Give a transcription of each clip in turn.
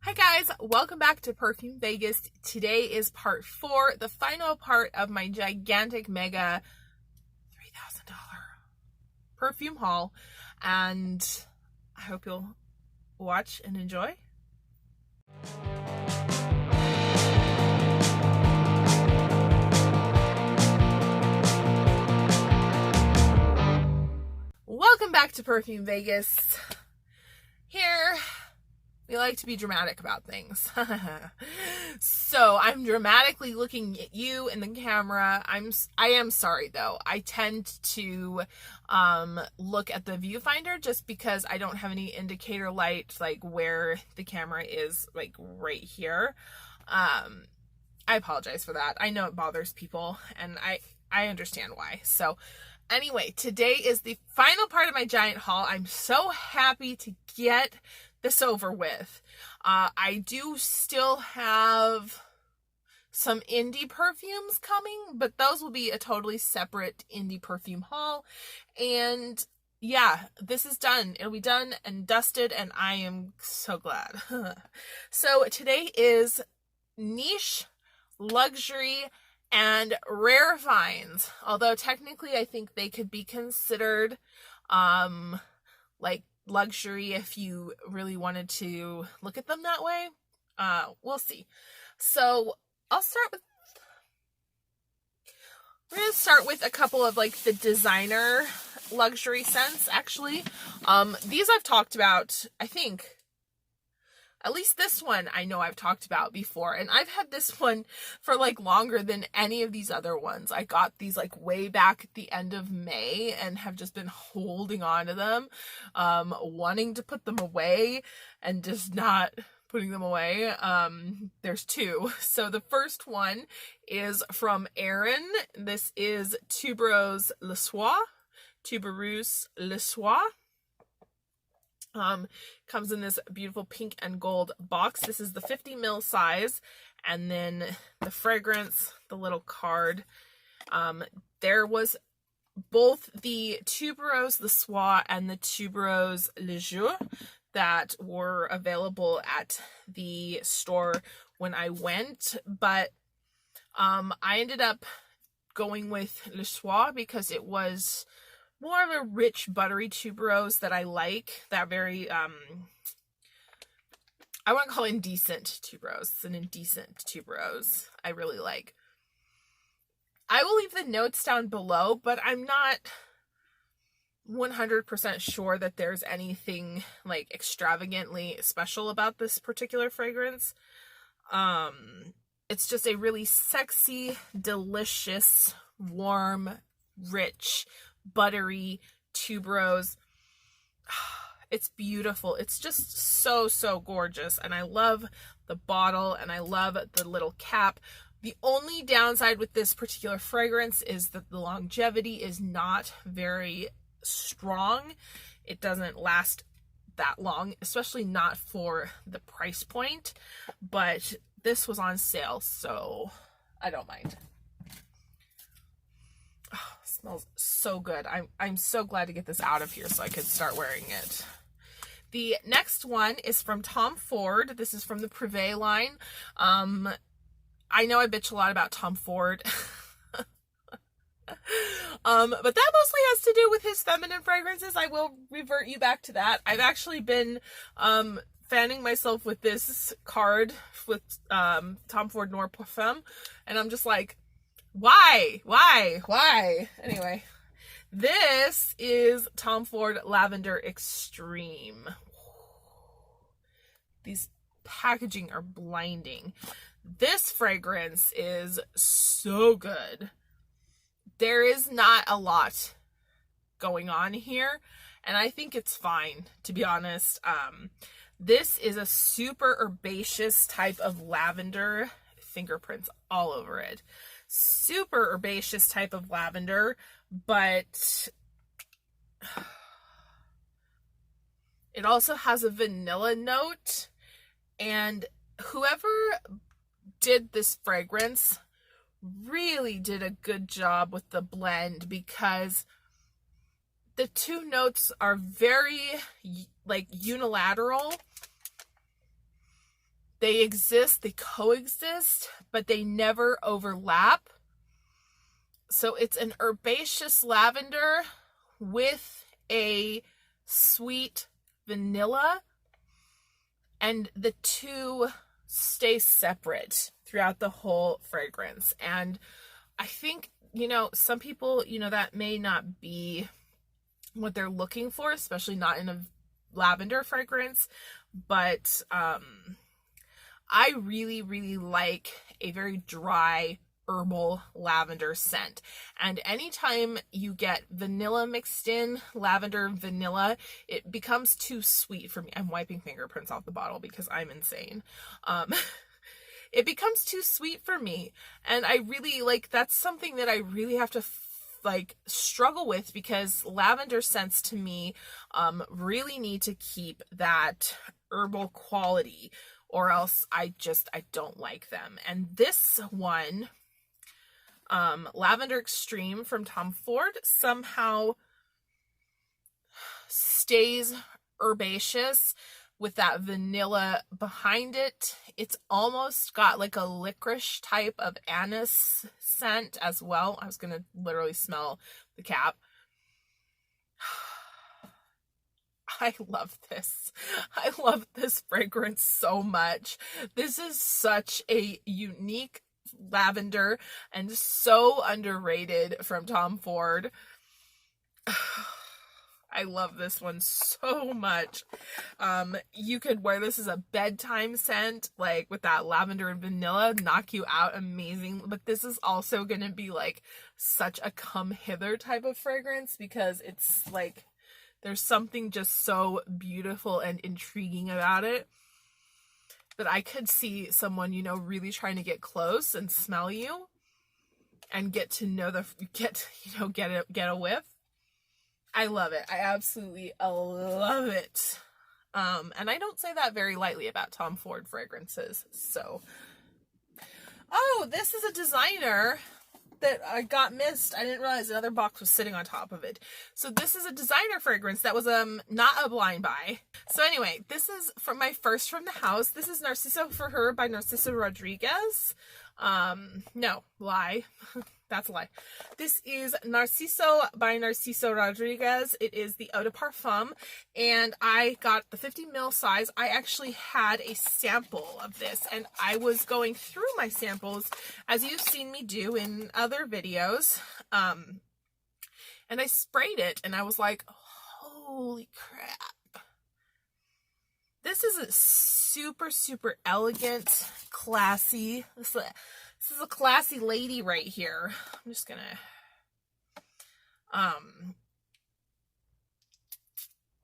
Hi guys, welcome back to Perfume Vegas. Today is part 4, the final part of my gigantic mega $3,000 perfume haul, and I hope you'll watch and enjoy. Welcome back to Perfume Vegas. Here we like to be dramatic about things. So I'm dramatically looking at you in the camera. I am sorry though. I tend to look at the viewfinder just because I don't have any indicator light like where the camera is, like right here. I apologize for that. I know it bothers people and I understand why. So anyway, today is the final part of my giant haul. I'm so happy to get this over with. I do still have some indie perfumes coming, but those will be a totally separate indie perfume haul. And yeah, this is done. It'll be done and dusted, and I am so glad. So today is niche, luxury, and rare finds. Although technically I think they could be considered like luxury if you really wanted to look at them that way. We'll see. So we're gonna start with a couple of like the designer luxury scents actually. These I've talked about, I think. At least this one I know I've talked about before, and I've had this one for like longer than any of these other ones. I got these like way back at the end of May and have just been holding on to them, wanting to put them away and just not putting them away. There's two. So the first one is from Aerin. This is Tuberose Le Soir. Tuberose Le Soir. Comes in this beautiful pink and gold box. This is the 50 ml size, and then the fragrance, the little card. There was both the Tuberose Le Soir and the Tuberose Le Jour that were available at the store when I went, but I ended up going with Le Soir because it was more of a rich, buttery tuberose that I like. That very, I wouldn't call it indecent tuberose. It's an indecent tuberose I really like. I will leave the notes down below, but I'm not 100% sure that there's anything like extravagantly special about this particular fragrance. It's just a really sexy, delicious, warm, rich, buttery tuberose. It's beautiful. It's just so gorgeous, and I love the bottle and I love the little cap. The only downside with this particular fragrance is that the longevity is not very strong. It doesn't last that long, especially not for the price point, but this was on sale, so I don't mind. Oh, smells so good. I'm so glad to get this out of here so I could start wearing it. The next one is from Tom Ford. This is from the Privé line. I know I bitch a lot about Tom Ford. But that mostly has to do with his feminine fragrances. I will revert you back to that. I've actually been fanning myself with this card with Tom Ford Noir Parfum, and I'm just like, why? Anyway, this is Tom Ford Lavender Extreme. These packaging are blinding. This fragrance is so good. There is not a lot going on here, and I think it's fine, to be honest. This is a super herbaceous type of lavender, fingerprints all over it. Super herbaceous type of lavender, but it also has a vanilla note, and whoever did this fragrance really did a good job with the blend, because the two notes are very like unilateral, They exist, they coexist, but they never overlap. So it's an herbaceous lavender with a sweet vanilla, and the two stay separate throughout the whole fragrance. And I think, you know, some people, you know, that may not be what they're looking for, especially not in a lavender fragrance, but I really, really like a very dry herbal lavender scent. And anytime you get vanilla mixed in, lavender vanilla, it becomes too sweet for me. I'm wiping fingerprints off the bottle because I'm insane. It becomes too sweet for me. And I really, like, that's something that I really have to like struggle with, because lavender scents to me really need to keep that herbal quality, or else I don't like them. And this one, Lavender Extreme from Tom Ford, somehow stays herbaceous with that vanilla behind it. It's almost got like a licorice type of anise scent as well. I was gonna literally smell the cap. I love this. I love this fragrance so much. This is such a unique lavender and so underrated from Tom Ford. I love this one so much. You could wear this as a bedtime scent, like with that lavender and vanilla, knock you out amazing. But this is also going to be like such a come hither type of fragrance, because it's like there's something just so beautiful and intriguing about it that I could see someone, you know, really trying to get close and smell you and get to know get a whiff. I love it. I absolutely love it. And I don't say that very lightly about Tom Ford fragrances. So, oh, this is a designer that I got missed. I didn't realize another box was sitting on top of it. So this is a designer fragrance that was not a blind buy. So anyway, this is from my first from the house. This is Narciso for Her by Narciso Rodriguez. No, lie. That's a lie. This is Narciso by Narciso Rodriguez. It is the Eau de Parfum, and I got the 50 ml size. I actually had a sample of this, and I was going through my samples, as you've seen me do in other videos, and I sprayed it, and I was like, holy crap. This is a super, super elegant, classy, this is a classy lady right here. I'm just gonna,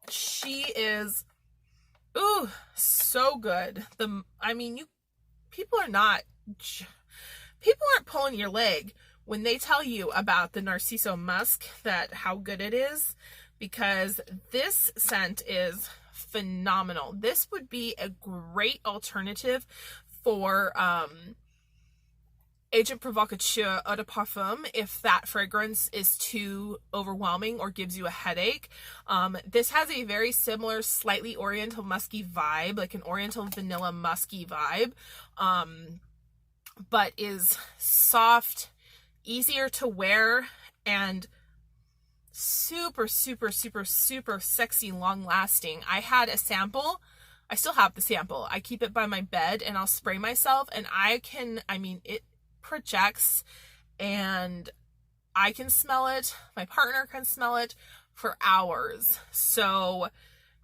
she is, ooh, so good. People aren't pulling your leg when they tell you about the Narciso Musk, that how good it is, because this scent is phenomenal. This would be a great alternative for, Agent Provocateur Eau de Parfum if that fragrance is too overwhelming or gives you a headache. This has a very similar, slightly oriental musky vibe, like an oriental vanilla musky vibe, but is soft, easier to wear, and super, super, super, super sexy, long lasting. I had a sample. I still have the sample. I keep it by my bed and I'll spray myself, and it projects and I can smell it, my partner can smell it for hours. So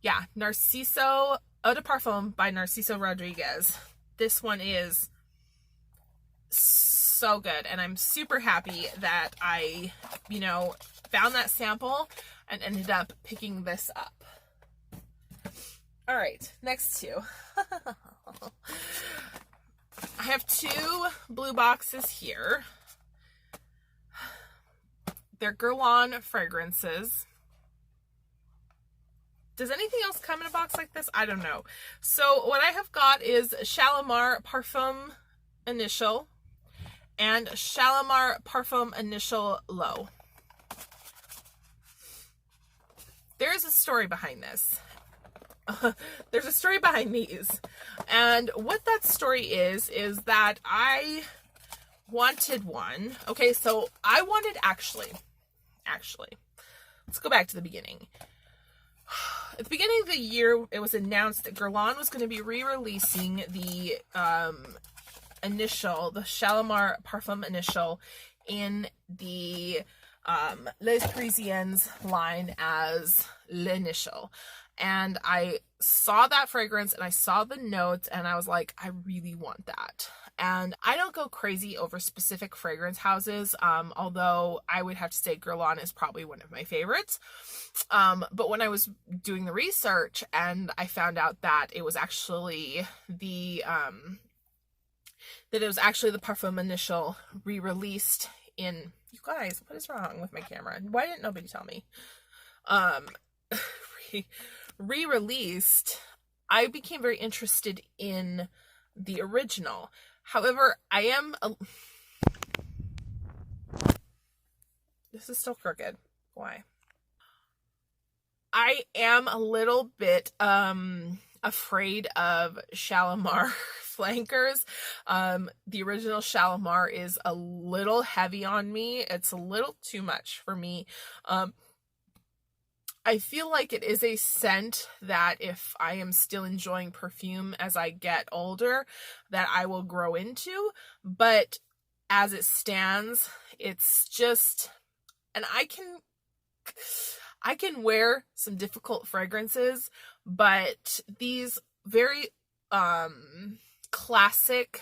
yeah, Narciso Eau de Parfum by Narciso Rodriguez. This one is so good, and I'm super happy that I, found that sample and ended up picking this up. All right, next two. I have two blue boxes here. They're Guerlain fragrances. Does anything else come in a box like this? I don't know. So what I have got is Shalimar Parfum Initial and Shalimar Parfum Initial Low. There is a story behind this. there's a story behind these. And what that story is that I wanted one. Okay, so I wanted actually, let's go back to the beginning. At the beginning of the year, it was announced that Guerlain was going to be re-releasing the Shalimar Parfum Initial in the Les Parisiennes line as L'Initial. And I saw that fragrance and I saw the notes and I was like, I really want that. And I don't go crazy over specific fragrance houses, although I would have to say Guerlain is probably one of my favorites. But when I was doing the research and I found out that it was actually the Parfum Initial re-released in, you guys, what is wrong with my camera? Why didn't nobody tell me? Re-released, I became very interested in the original. However, this is still crooked. Why? I am a little bit afraid of Shalimar flankers. The original Shalimar is a little heavy on me. It's a little too much for me. I feel like it is a scent that if I am still enjoying perfume as I get older, that I will grow into. But as it stands, it's just, and I can wear some difficult fragrances, but these very classic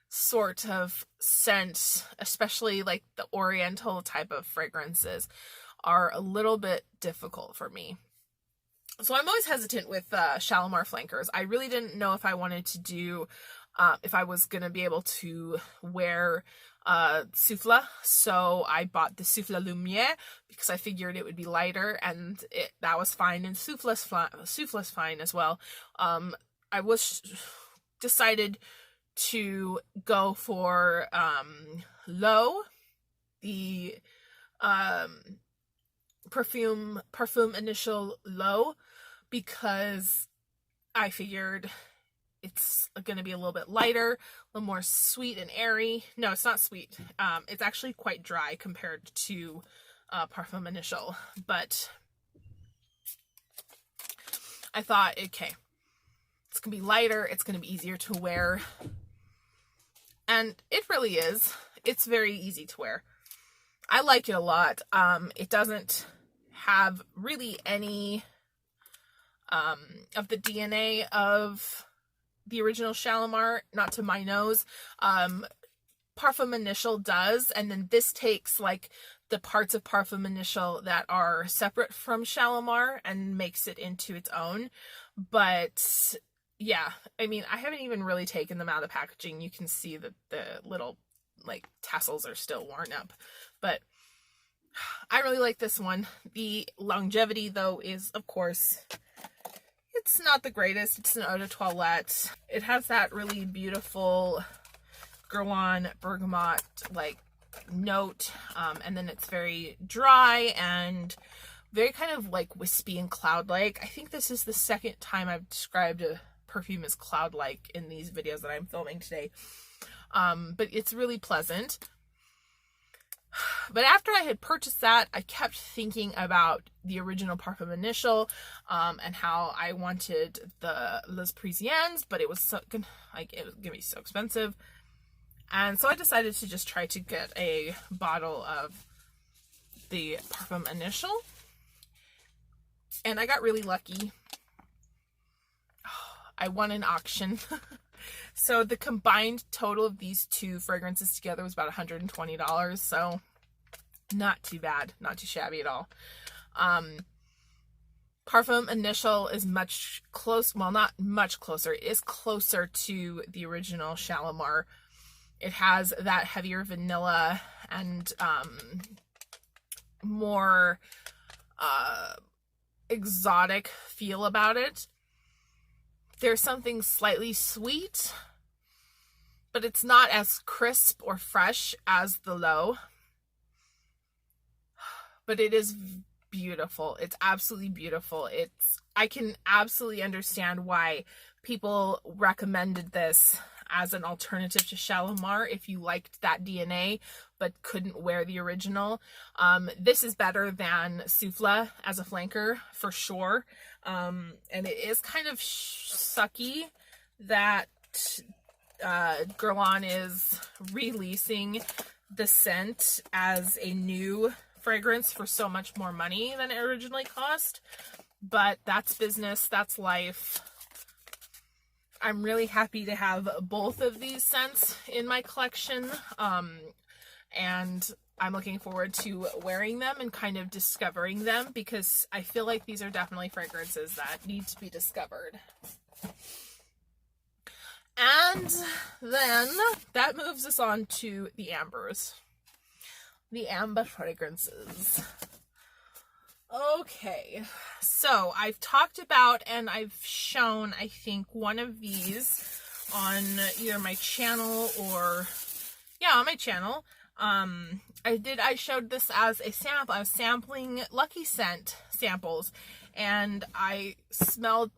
sort of scents, especially like the oriental type of fragrances, are a little bit difficult for me. So I'm always hesitant with Shalimar flankers. I really didn't know if I wanted to do, if I was going to be able to wear Souffle. So I bought the Souffle Lumiere because I figured it would be lighter, and that was fine. And Souffle's fine as well. I was decided to go for Low, the Parfum Initial Low, because I figured it's going to be a little bit lighter, a little more sweet and airy. No, it's not sweet. It's actually quite dry compared to Parfum Initial, but I thought, okay, it's going to be lighter, it's going to be easier to wear, and it really is. It's very easy to wear. I like it a lot. It doesn't have really any of the DNA of the original Shalimar, not to my nose. Parfum Initial does, and then this takes like the parts of Parfum Initial that are separate from Shalimar and makes it into its own. But yeah, I mean, I haven't even really taken them out of the packaging. You can see that the little like tassels are still worn up, but I really like this one. The longevity, though, is, of course, it's not the greatest. It's an eau de toilette. It has that really beautiful Guerlain bergamot like note, and then it's very dry and very kind of like wispy and cloud-like. I think this is the second time I've described a perfume as cloud-like in these videos that I'm filming today, but it's really pleasant. But after I had purchased that, I kept thinking about the original Parfum Initial, and how I wanted the Les Parisiennes, but it was so like it was gonna be so expensive, and so I decided to just try to get a bottle of the Parfum Initial, and I got really lucky. I won an auction. So the combined total of these two fragrances together was about $120. So not too bad, not too shabby at all. Parfum Initial is much close, well, not much closer. It is closer to the original Shalimar. It has that heavier vanilla and more exotic feel about it. There's something slightly sweet, but it's not as crisp or fresh as the Low. But it is beautiful. It's absolutely beautiful. I can absolutely understand why people recommended this as an alternative to Shalimar if you liked that DNA but couldn't wear the original. This is better than Souffle as a flanker for sure. And it is kind of sucky that Guerlain is releasing the scent as a new fragrance for so much more money than it originally cost, but that's business, that's life. I'm really happy to have both of these scents in my collection, and I'm looking forward to wearing them and kind of discovering them, because I feel like these are definitely fragrances that need to be discovered. And then that moves us on to the ambers. The amber fragrances. Okay, so I've talked about and I've shown, I think, one of these on either my channel or, yeah, on my channel. I showed this as a sample. I was sampling Lucky Scent samples, and I smelled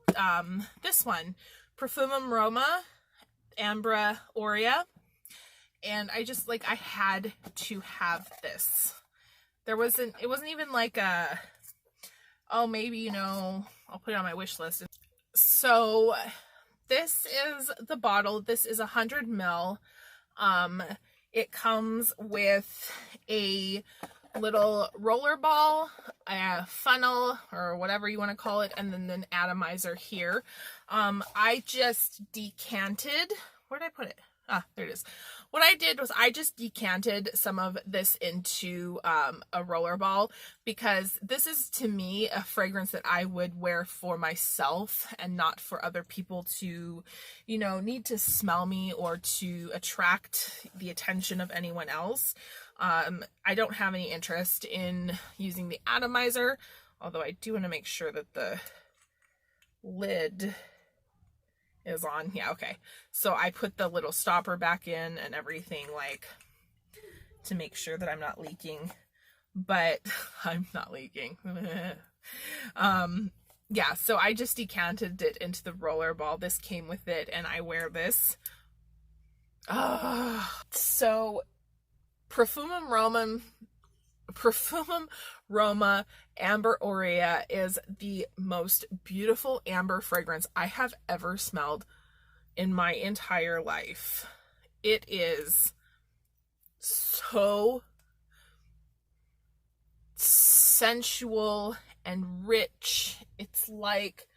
this one, Perfumum Roma, Ambre Aurea, and I just, like, I had to have this. It wasn't even like a, oh, maybe, you know, I'll put it on my wish list. So this is the bottle. This is 100 ml. It comes with a little roller ball, a funnel, or whatever you want to call it, and then an atomizer here. I just decanted, where did I put it? Ah, there it is. What I did was I just decanted some of this into a roller ball, because this is, to me, a fragrance that I would wear for myself and not for other people to, you know, need to smell me or to attract the attention of anyone else. I don't have any interest in using the atomizer, although I do want to make sure that the lid is on. Yeah, okay. So I put the little stopper back in and everything, like, to make sure that I'm not leaking, but I'm not leaking. Yeah, so I just decanted it into the roller ball. This came with it, and I wear this. So Perfumum Roma Ambre Aurea is the most beautiful amber fragrance I have ever smelled in my entire life. It is so sensual and rich. It's like,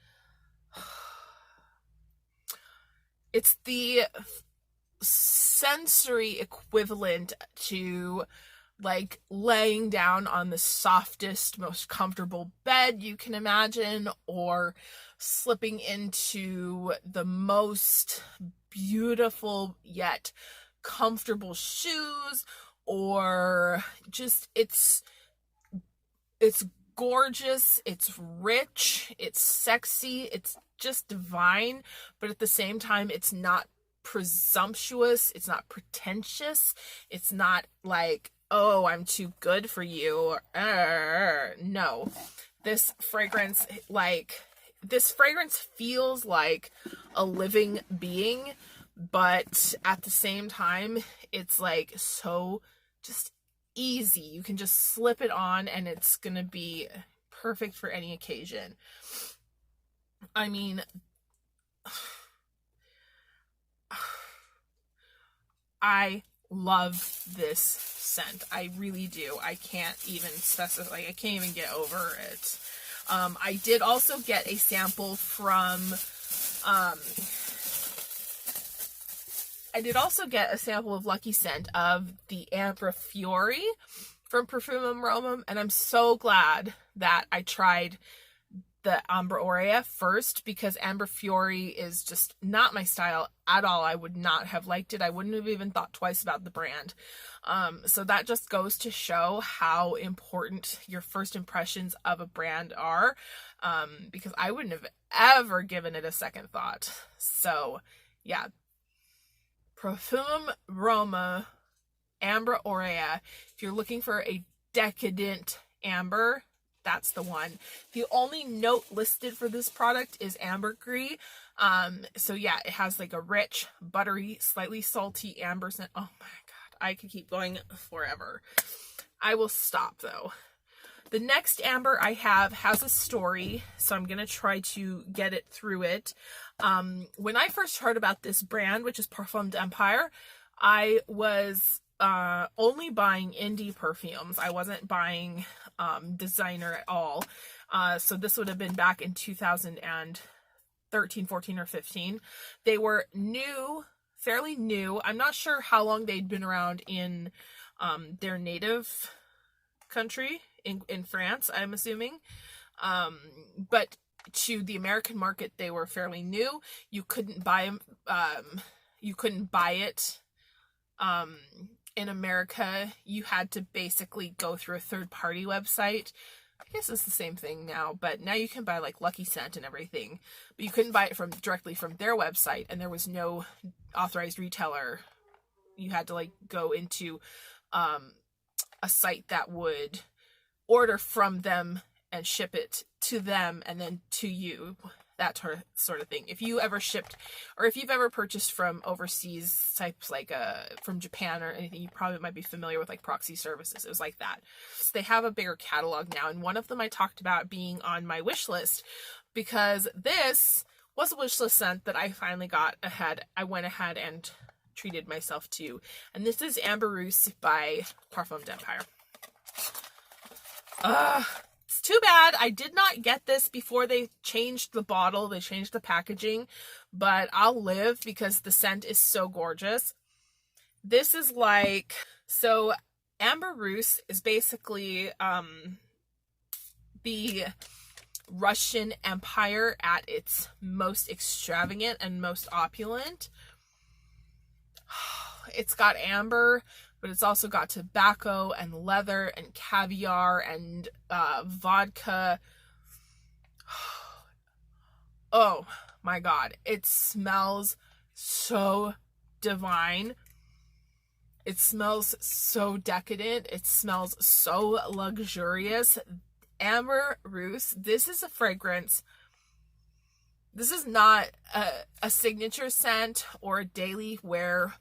it's the sensory equivalent to, like, laying down on the softest, most comfortable bed you can imagine, or slipping into the most beautiful yet comfortable shoes, or just, it's gorgeous, it's rich, it's sexy, it's just divine, but at the same time, it's not presumptuous, it's not pretentious, it's not like, oh, I'm too good for you. No, this fragrance feels like a living being, but at the same time, it's like so just easy. You can just slip it on and it's gonna be perfect for any occasion. I mean, I love this scent. I really do. I can't even specify, like, I can't even get over it. I did also get a sample from, of Lucky Scent of the Ambre Fiori from Perfumum Roma, and I'm so glad that I tried the Ambre Aurea first, because Ambre Fiori is just not my style at all. I would not have liked it. I wouldn't have even thought twice about the brand. So that just goes to show how important your first impressions of a brand are, because I wouldn't have ever given it a second thought. So yeah, Perfumum Roma Ambre Aurea. If you're looking for a decadent amber, that's the one. The only note listed for this product is ambergris. So yeah, it has like a rich, buttery, slightly salty amber scent. Oh my god, I could keep going forever. I will stop though. The next amber I have has a story, so I'm going to try to get it through it. When I first heard about this brand, which is Perfum Empire, I was only buying indie perfumes. I wasn't buying designer at all. So this would have been back in 2013, 14, or 15. They were new, fairly new. I'm not sure how long they'd been around in their native country, in France, I'm assuming. But to the American market, they were fairly new. You couldn't buy them. You couldn't buy it in America. You had to basically go through a third-party website. I guess it's the same thing now, but now you can buy like Lucky Scent and everything. But you couldn't buy it directly from their website, and there was no authorized retailer. You had to like go into a site that would order from them and ship it to them and then to you, that sort of thing. If you ever shipped, or if you've ever purchased from overseas types, like from Japan or anything, you probably might be familiar with like proxy services. It was like that. So they have a bigger catalog now, and one of them I talked about being on my wish list, because this was a wish list scent that I finally got ahead. I went ahead and treated myself to, and this is Ambre Russe by Perfum Empire. It's too bad I did not get this before they changed the bottle, they changed the packaging, but I'll live because the scent is so gorgeous. This is like, so Ambre Russe is basically the Russian Empire at its most extravagant and most opulent. It's got amber, but it's also got tobacco and leather and caviar and vodka. Oh my god, it smells so divine. It smells so decadent. It smells so luxurious. Ambre Russe, this is a fragrance. This is not a signature scent or a daily wear.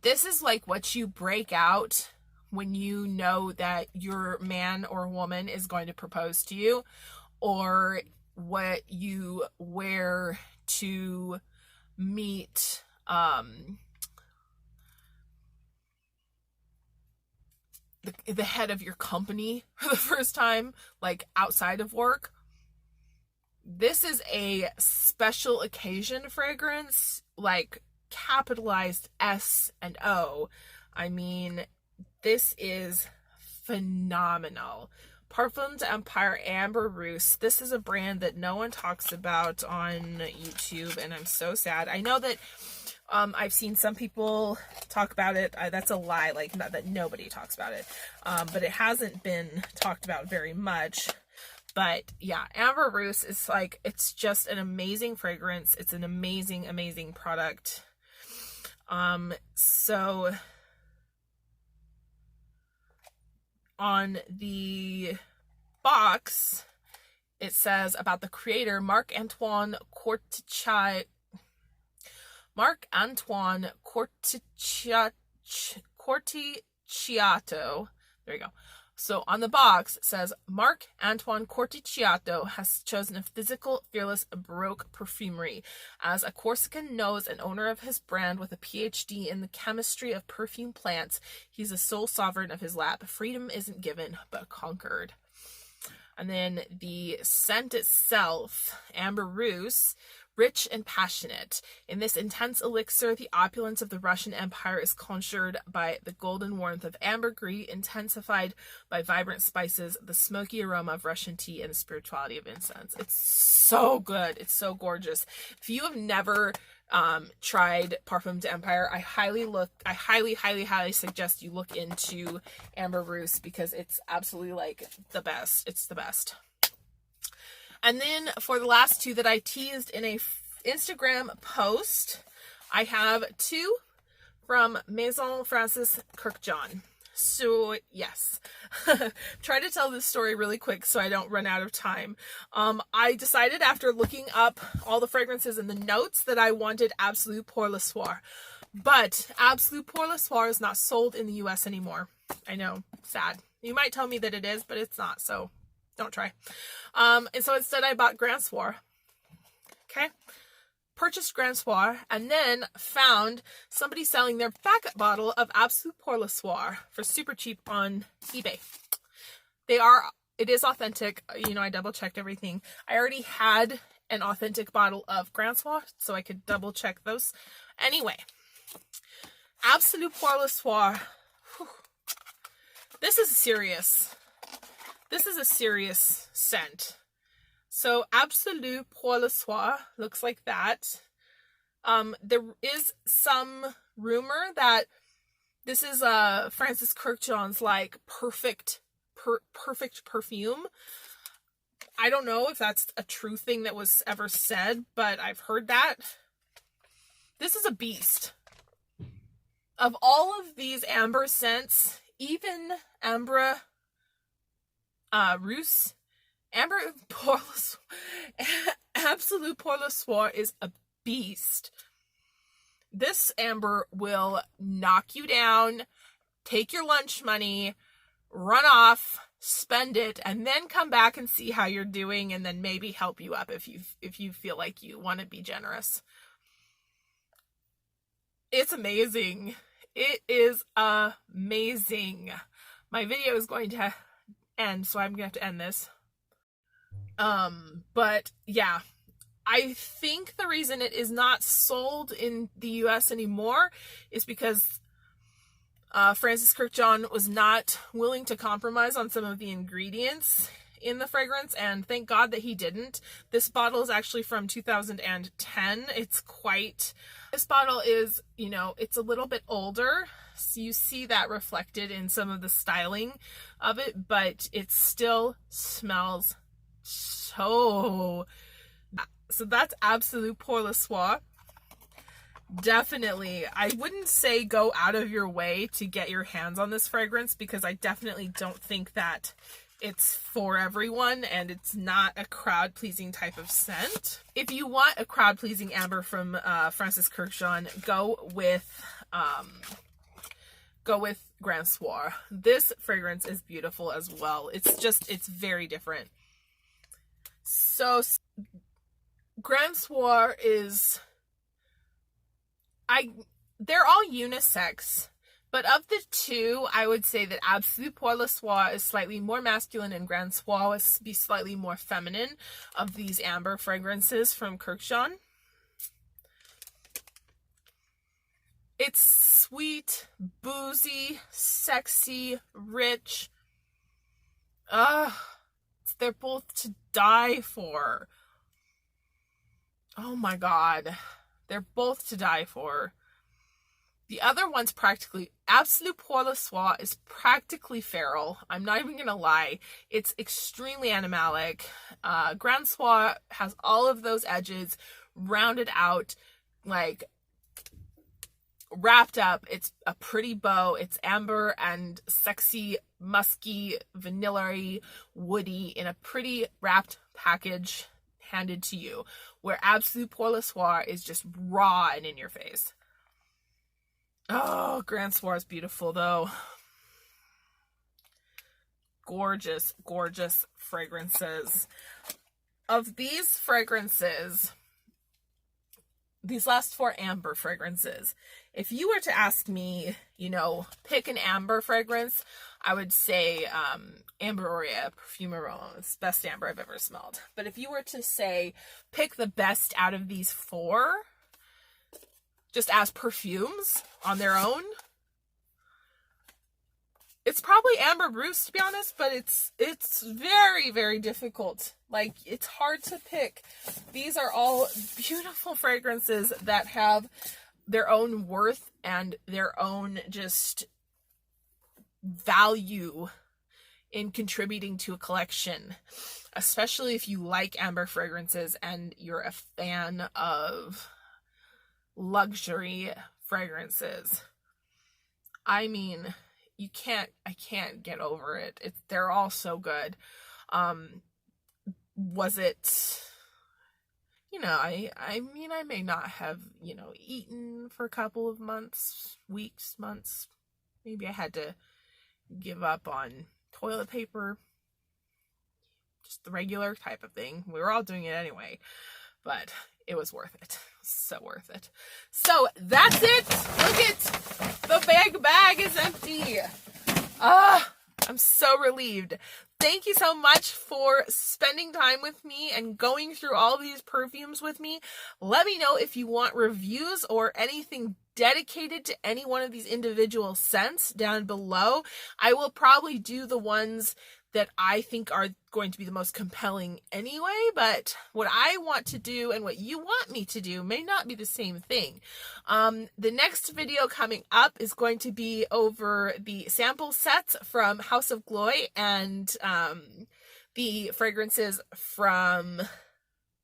This is like what you break out when you know that your man or woman is going to propose to you, or what you wear to meet the head of your company for the first time, like outside of work. This is a special occasion fragrance, like capitalized S and O. I mean, this is phenomenal. Perfum Empire Ambre Russe. This is a brand that no one talks about on YouTube, and I'm so sad. I know that I've seen some people talk about it. That's a lie, like, not that nobody talks about it, but it hasn't been talked about very much. But yeah, Ambre Russe is like, it's just an amazing fragrance. It's an amazing, amazing product. So on the box, it says about the creator, Marc-Antoine Corticciato. There you go. So on the box, it says, Marc-Antoine Corticciato has chosen a physical, fearless Baroque perfumery. As a Corsican nose and owner of his brand with a PhD in the chemistry of perfume plants, he's a sole sovereign of his lab. Freedom isn't given, but conquered. And then the scent itself, Ambre Russe, rich and passionate. In this intense elixir, the opulence of the Russian Empire is conjured by the golden warmth of ambergris, intensified by vibrant spices, the smoky aroma of Russian tea, and the spirituality of incense. It's so good. It's so gorgeous. If you have never tried Perfum Empire, I highly suggest you look into Ambre Russe, because it's absolutely like the best. It's the best. And then for the last two that I teased in a Instagram post, I have two from Maison Francis Kurkdjian. So yes, try to tell this story really quick so I don't run out of time. I decided after looking up all the fragrances and the notes that I wanted Absolute Pour Le Soir. But Absolute Pour Le Soir is not sold in the US anymore. I know, sad. You might tell me that it is, but it's not, so don't try. And so instead I bought Grand Soir. Okay? Purchased Grand Soir, and then found somebody selling their backup bottle of Absolute Pour Le Soir for super cheap on eBay. It is authentic. You know, I double checked everything. I already had an authentic bottle of Grand Soir, so I could double check those. Anyway, Absolute Pour Le Soir. Whew. This is a serious scent. So Absolute Pour Le Soir looks like that. There is some rumor that this is Francis Kurkdjian's like perfect perfume. I don't know if that's a true thing that was ever said, but I've heard that. This is a beast. Of all of these amber scents, even Ambre Russe, Absolute Pour Le Soir is a beast. This amber will knock you down, take your lunch money, run off, spend it, and then come back and see how you're doing, and then maybe help you up if you feel like you want to be generous. It's amazing. It is amazing. My video is going to end, so I'm gonna have to end this. But yeah, I think the reason it is not sold in the US anymore is because Francis Kurkdjian was not willing to compromise on some of the ingredients in the fragrance, and thank God that he didn't. This bottle is actually from 2010. This bottle is, you know, it's a little bit older, so you see that reflected in some of the styling of it, but it still smells so that's Absolute Pour Le Soir. Definitely, I wouldn't say go out of your way to get your hands on this fragrance, because I definitely don't think that it's for everyone, and it's not a crowd-pleasing type of scent. If you want a crowd-pleasing amber from Francis Kurkdjian, go with Grand Soir. This fragrance is beautiful as well. It's very different. So Grand Soir is, they're all unisex, but of the two, I would say that Absolute Pour Le Soir is slightly more masculine and Grand Soir would be slightly more feminine of these amber fragrances from Kurkdjian. It's sweet, boozy, sexy, rich. They're both to die for. Oh my God. They're both to die for. The other one's practically, Absolute Pour Le Soir is practically feral. I'm not even gonna lie. It's extremely animalic. Grand Soir has all of those edges rounded out, like wrapped up. It's a pretty bow. It's amber and sexy, musky, vanilla-y, woody in a pretty wrapped package handed to you, where Absolute Pour Le Soir is just raw and in your face. Oh, Grand Soir is beautiful though. Gorgeous, gorgeous fragrances. Of these fragrances, these last four amber fragrances, if you were to ask me, you know, pick an amber fragrance, I would say Ambre Aurea, Perfum Roma. It's the best amber I've ever smelled. But if you were to say, pick the best out of these four, just as perfumes on their own, it's probably Ambre Russe, to be honest, but it's very, very difficult. Like, it's hard to pick. These are all beautiful fragrances that have their own worth and their own just value in contributing to a collection, especially if you like amber fragrances and you're a fan of luxury fragrances. I mean, I can't get over it. They're all so good. Was it, you know, I mean, I may not have, you know, eaten for a couple of months, weeks, months. Maybe I had to give up on toilet paper, just the regular type of thing. We were all doing it anyway, but it was worth it. So worth it. So that's it. Look at the bag is empty. I'm so relieved. Thank you so much for spending time with me and going through all of these perfumes with me. Let me know if you want reviews or anything dedicated to any one of these individual scents down below. I will probably do the ones that I think are going to be the most compelling anyway, but what I want to do and what you want me to do may not be the same thing. The next video coming up is going to be over the sample sets from House of Glory and the fragrances from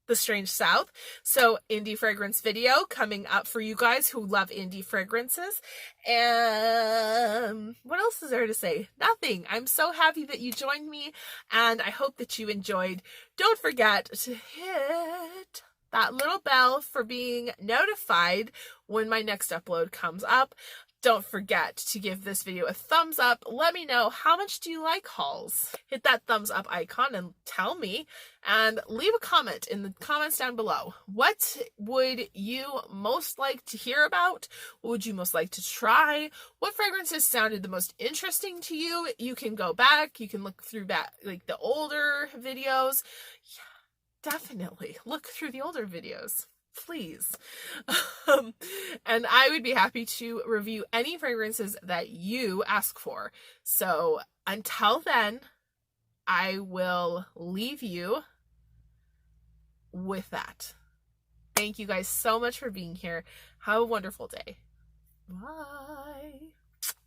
the Strange South. So indie fragrance video coming up for you guys who love indie fragrances. And what else is there to say? Nothing. I'm so happy that you joined me, and I hope that you enjoyed. Don't forget to hit that little bell for being notified when my next upload comes up. Don't forget to give this video a thumbs up. Let me know, how much do you like hauls? Hit that thumbs up icon and tell me, and leave a comment in the comments down below. What would you most like to hear about? What would you most like to try? What fragrances sounded the most interesting to you? You can go back, you can look through that, like the older videos. Yeah, definitely look through the older videos. Please. And I would be happy to review any fragrances that you ask for. So until then, I will leave you with that. Thank you guys so much for being here. Have a wonderful day.